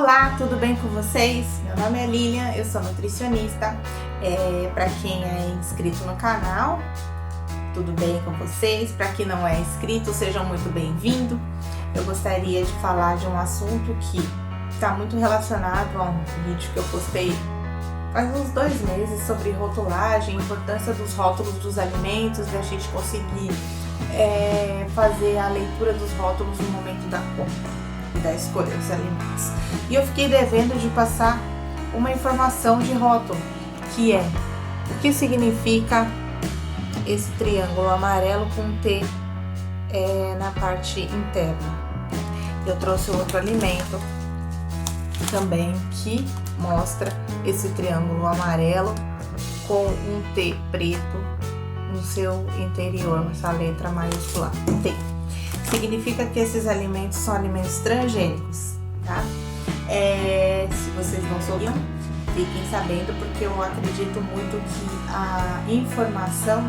Olá, tudo bem com vocês? Meu nome é Lilian, eu sou nutricionista. Para quem é inscrito no canal, tudo bem com vocês? Para quem não é inscrito, sejam muito bem-vindos. Eu gostaria de falar de um assunto que está muito relacionado a um vídeo que eu postei faz uns 2 meses sobre rotulagem, a importância dos rótulos dos alimentos, da gente conseguir fazer a leitura dos rótulos no momento da compra e da escolha dos alimentos. E eu fiquei devendo de passar uma informação de rótulo, que é o que significa esse triângulo amarelo com T na parte interna. Eu trouxe outro alimento também que mostra esse triângulo amarelo com um T preto no seu interior, essa letra maiúscula T. Significa que esses alimentos são alimentos transgênicos, tá? Se vocês não sabiam, fiquem sabendo, porque eu acredito muito que a informação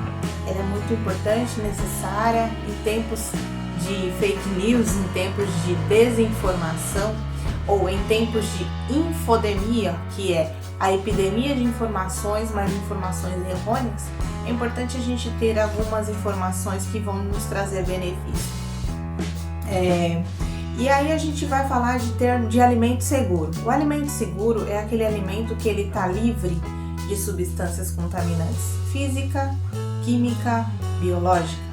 ela é muito importante, necessária em tempos de fake news, em tempos de desinformação ou em tempos de infodemia, que é a epidemia de informações, mas informações errôneas. É importante a gente ter algumas informações que vão nos trazer benefício. E aí a gente vai falar de alimento seguro. O alimento seguro é aquele alimento que ele está livre de substâncias contaminantes física, química, biológica.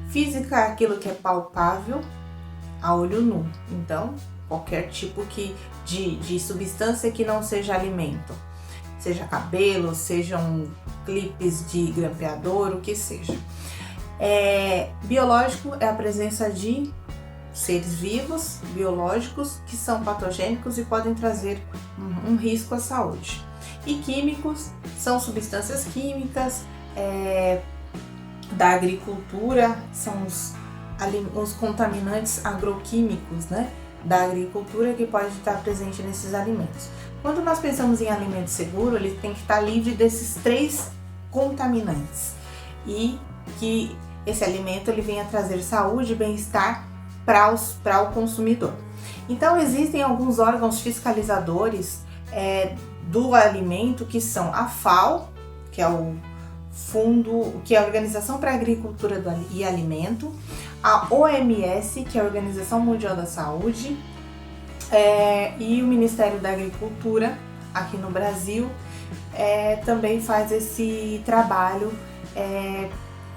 Física é aquilo que é palpável a olho nu. Então, qualquer tipo de substância que não seja alimento. Seja cabelo, sejam clipes de grampeador, o que seja. Biológico é a presença de seres vivos, biológicos, que são patogênicos e podem trazer um risco à saúde. E químicos são substâncias químicas da agricultura, são os contaminantes agroquímicos, né, da agricultura, que pode estar presente nesses alimentos. Quando nós pensamos em alimento seguro, ele tem que estar livre desses 3 contaminantes e que esse alimento ele venha trazer saúde e bem-estar para o consumidor. Então existem alguns órgãos fiscalizadores do alimento, que são a FAO, que é o Fundo, que é a Organização para a Agricultura e Alimento, a OMS, que é a Organização Mundial da Saúde, e o Ministério da Agricultura aqui no Brasil também faz esse trabalho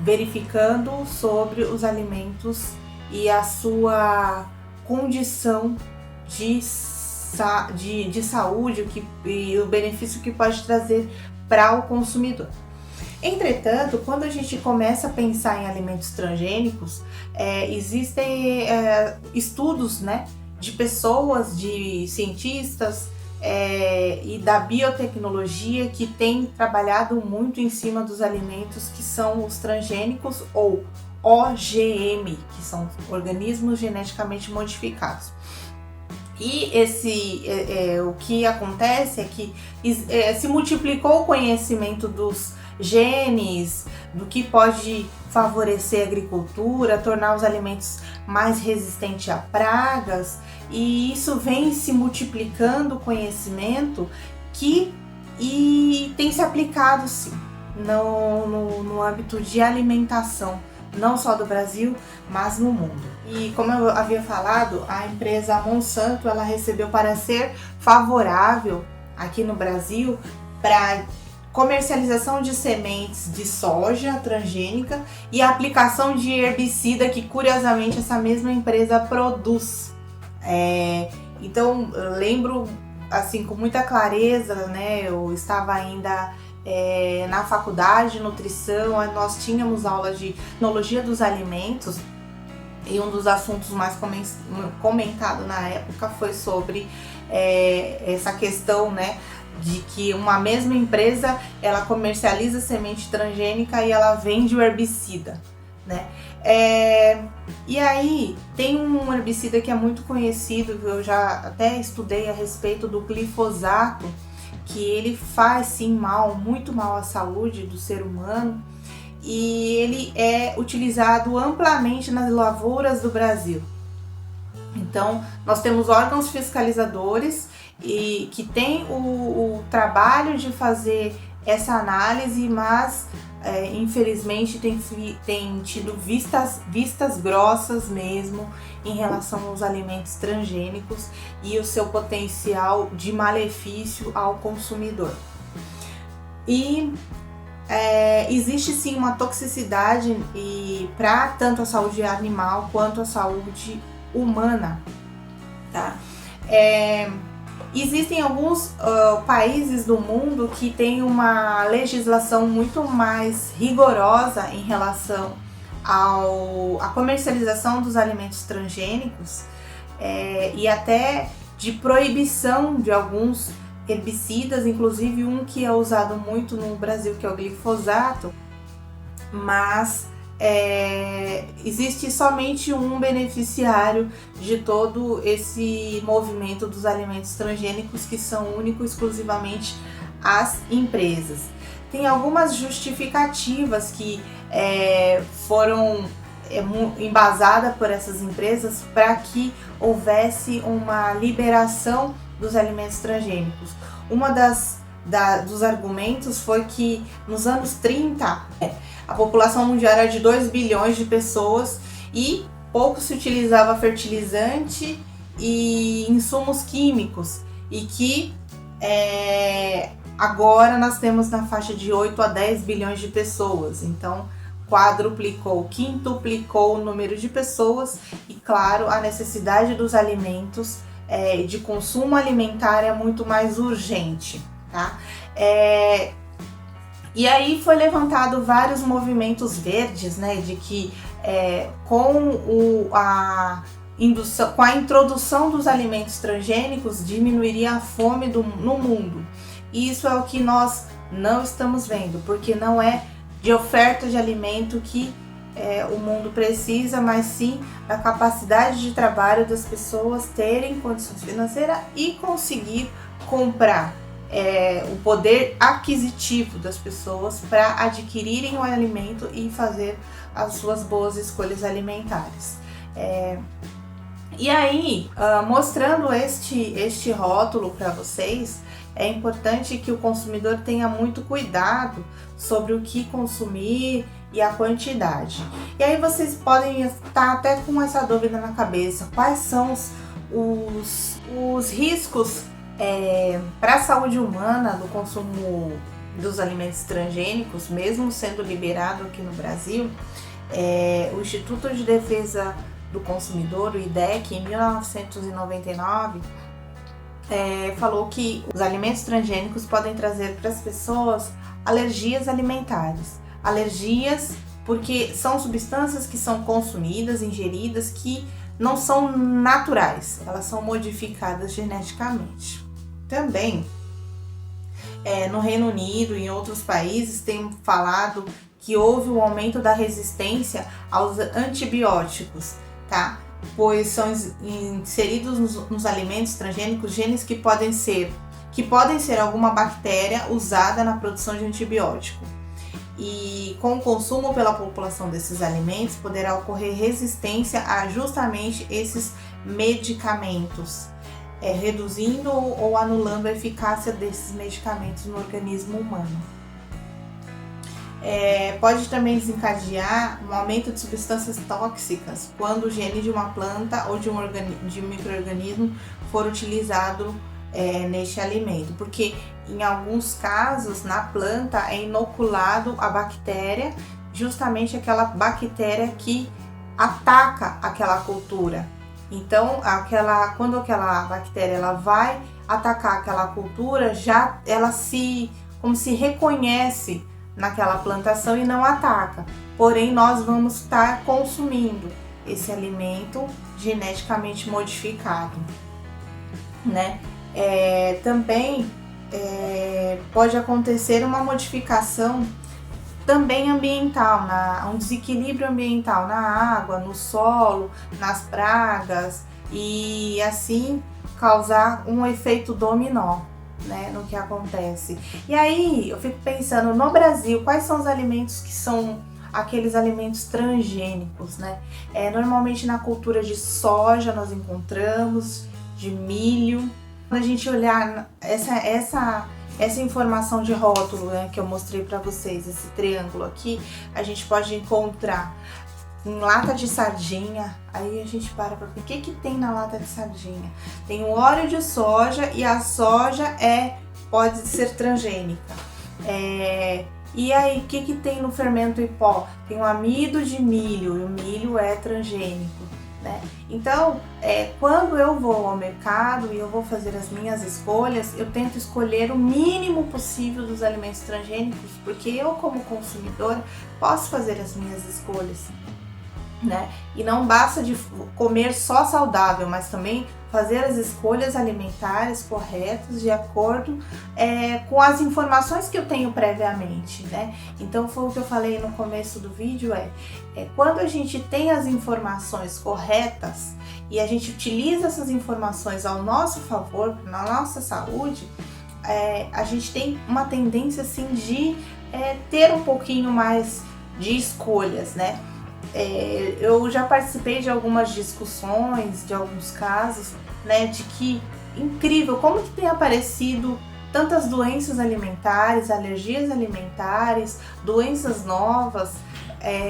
verificando sobre os alimentos e a sua condição de saúde e o benefício que pode trazer para o consumidor. Entretanto, quando a gente começa a pensar em alimentos transgênicos, existem estudos, né, de pessoas, de cientistas e da biotecnologia que têm trabalhado muito em cima dos alimentos que são os transgênicos ou OGM, que são organismos geneticamente modificados. E o que acontece é que se multiplicou o conhecimento dos genes, do que pode favorecer a agricultura, tornar os alimentos mais resistentes a pragas, e isso vem se multiplicando o conhecimento e tem se aplicado sim no âmbito de alimentação, não só do Brasil, mas no mundo. E como eu havia falado, a empresa Monsanto ela recebeu parecer favorável aqui no Brasil para comercialização de sementes de soja transgênica e a aplicação de herbicida que, curiosamente, essa mesma empresa produz. Então, eu lembro assim com muita clareza, né? Eu estava ainda na faculdade de nutrição, nós tínhamos aulas de tecnologia dos alimentos e um dos assuntos mais comentado na época foi sobre essa questão, né, de que uma mesma empresa ela comercializa semente transgênica e ela vende o herbicida, né? E aí tem um herbicida que é muito conhecido, eu já até estudei a respeito do glifosato, que ele faz sim muito mal à saúde do ser humano, e ele é utilizado amplamente nas lavouras do Brasil. Então, nós temos órgãos fiscalizadores e que tem o trabalho de fazer essa análise, mas infelizmente tem tido vistas grossas mesmo em relação aos alimentos transgênicos e o seu potencial de malefício ao consumidor. E existe sim uma toxicidade para tanto a saúde animal quanto a saúde humana, tá? Existem alguns países do mundo que têm uma legislação muito mais rigorosa em relação à comercialização dos alimentos transgênicos e até de proibição de alguns herbicidas, inclusive um que é usado muito no Brasil, que é o glifosato, mas existe somente um beneficiário de todo esse movimento dos alimentos transgênicos, que são únicos exclusivamente as empresas. Tem algumas justificativas que foram embasadas por essas empresas para que houvesse uma liberação dos alimentos transgênicos. Uma dos argumentos foi que nos anos 30 a população mundial era de 2 bilhões de pessoas e pouco se utilizava fertilizante e insumos químicos, e que agora nós temos na faixa de 8 a 10 bilhões de pessoas. Então quintuplicou o número de pessoas e, claro, a necessidade dos alimentos de consumo alimentar é muito mais urgente, tá? E aí foi levantado vários movimentos verdes, né, de que com a introdução dos alimentos transgênicos diminuiria a fome no mundo. E isso é o que nós não estamos vendo, porque não é de oferta de alimento que o mundo precisa, mas sim da capacidade de trabalho das pessoas terem condições financeiras e conseguir comprar. O poder aquisitivo das pessoas para adquirirem o alimento e fazer as suas boas escolhas alimentares. E aí, mostrando este rótulo para vocês, é importante que o consumidor tenha muito cuidado sobre o que consumir e a quantidade. E aí vocês podem estar até com essa dúvida na cabeça: quais são os riscos para a saúde humana do consumo dos alimentos transgênicos, mesmo sendo liberado aqui no Brasil? O Instituto de Defesa do Consumidor, o IDEC, em 1999, falou que os alimentos transgênicos podem trazer para as pessoas alergias alimentares. Alergias porque são substâncias que são consumidas, ingeridas, que não são naturais, elas são modificadas geneticamente. Também, no Reino Unido e em outros países, tem falado que houve um aumento da resistência aos antibióticos, tá? Pois são inseridos nos alimentos transgênicos genes que podem ser alguma bactéria usada na produção de antibiótico. E com o consumo pela população desses alimentos, poderá ocorrer resistência a justamente esses medicamentos, reduzindo ou anulando a eficácia desses medicamentos no organismo humano. Pode também desencadear um aumento de substâncias tóxicas quando o gene de uma planta ou de um micro-organismo for utilizado neste alimento, porque em alguns casos na planta é inoculado a bactéria, justamente aquela bactéria que ataca aquela cultura. Então, quando aquela bactéria ela vai atacar aquela cultura, ela se reconhece naquela plantação e não ataca. Porém, nós vamos estar consumindo esse alimento geneticamente modificado, né? Também pode acontecer uma modificação também ambiental, um desequilíbrio ambiental na água, no solo, nas pragas, e assim causar um efeito dominó, né, no que acontece. E aí eu fico pensando, no Brasil, quais são os alimentos que são aqueles alimentos transgênicos, né? Normalmente na cultura de soja nós encontramos, de milho, Quando a gente olhar essa informação de rótulo, né, que eu mostrei para vocês, esse triângulo aqui, a gente pode encontrar em lata de sardinha. Aí a gente para ver o que tem na lata de sardinha. Tem o óleo de soja, e a soja pode ser transgênica. E aí, o que tem no fermento em pó? Tem o amido de milho, e o milho é transgênico, né? Então, quando eu vou ao mercado e eu vou fazer as minhas escolhas, eu tento escolher o mínimo possível dos alimentos transgênicos, porque eu, como consumidora, posso fazer as minhas escolhas, né? E não basta de comer só saudável, mas também fazer as escolhas alimentares corretas de acordo com as informações que eu tenho previamente, né? Então foi o que eu falei no começo do vídeo, quando a gente tem as informações corretas e a gente utiliza essas informações ao nosso favor, na nossa saúde, a gente tem uma tendência assim de ter um pouquinho mais de escolhas, né? Eu já participei de algumas discussões, de alguns casos, né, de que incrível como que tem aparecido tantas doenças alimentares, alergias alimentares, doenças novas,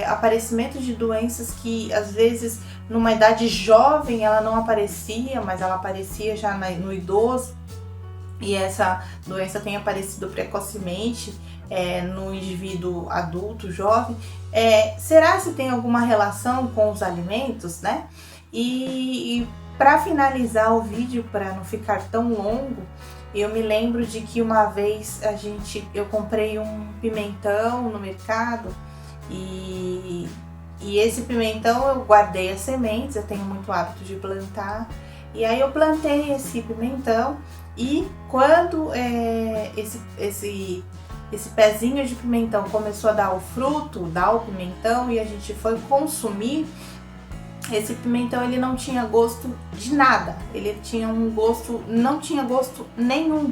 aparecimento de doenças que às vezes numa idade jovem ela não aparecia, mas ela aparecia já no idoso, e essa doença tem aparecido precocemente no indivíduo adulto, jovem. Será se tem alguma relação com os alimentos, né? E para finalizar o vídeo, para não ficar tão longo, eu me lembro de que uma vez eu comprei um pimentão no mercado, e esse pimentão eu guardei as sementes, eu tenho muito hábito de plantar, e aí eu plantei esse pimentão, e quando esse pezinho de pimentão começou a dar o fruto, dar o pimentão, e a gente foi consumir, esse pimentão ele não tinha gosto de nada, ele tinha um gosto, não tinha gosto nenhum.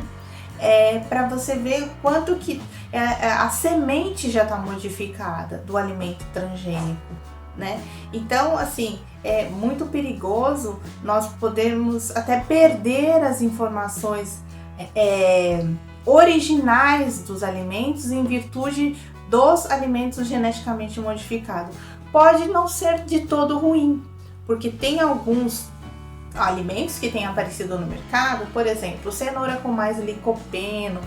Para você ver quanto que a semente já está modificada do alimento transgênico, né? Então, assim, é muito perigoso nós podermos até perder as informações originais dos alimentos em virtude dos alimentos geneticamente modificados. Pode não ser de todo ruim, porque tem alguns alimentos que têm aparecido no mercado, por exemplo, cenoura com mais licopeno,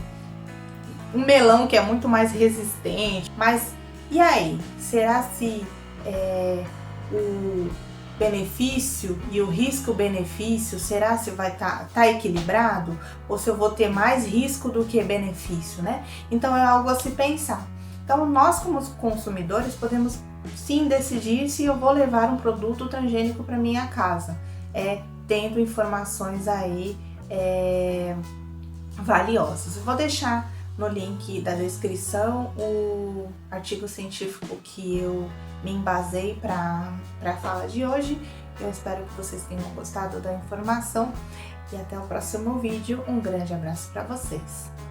um melão que é muito mais resistente. Mas e aí? Será se o benefício e o risco-benefício, será se vai tá equilibrado? Ou se eu vou ter mais risco do que benefício, né? Então é algo a se pensar. Então nós, como consumidores, podemos sim decidir se eu vou levar um produto transgênico para minha casa, tendo informações aí valiosas. Eu vou deixar no link da descrição o artigo científico que eu me embasei para a fala de hoje. Eu espero que vocês tenham gostado da informação, e até o próximo vídeo. Um grande abraço para vocês!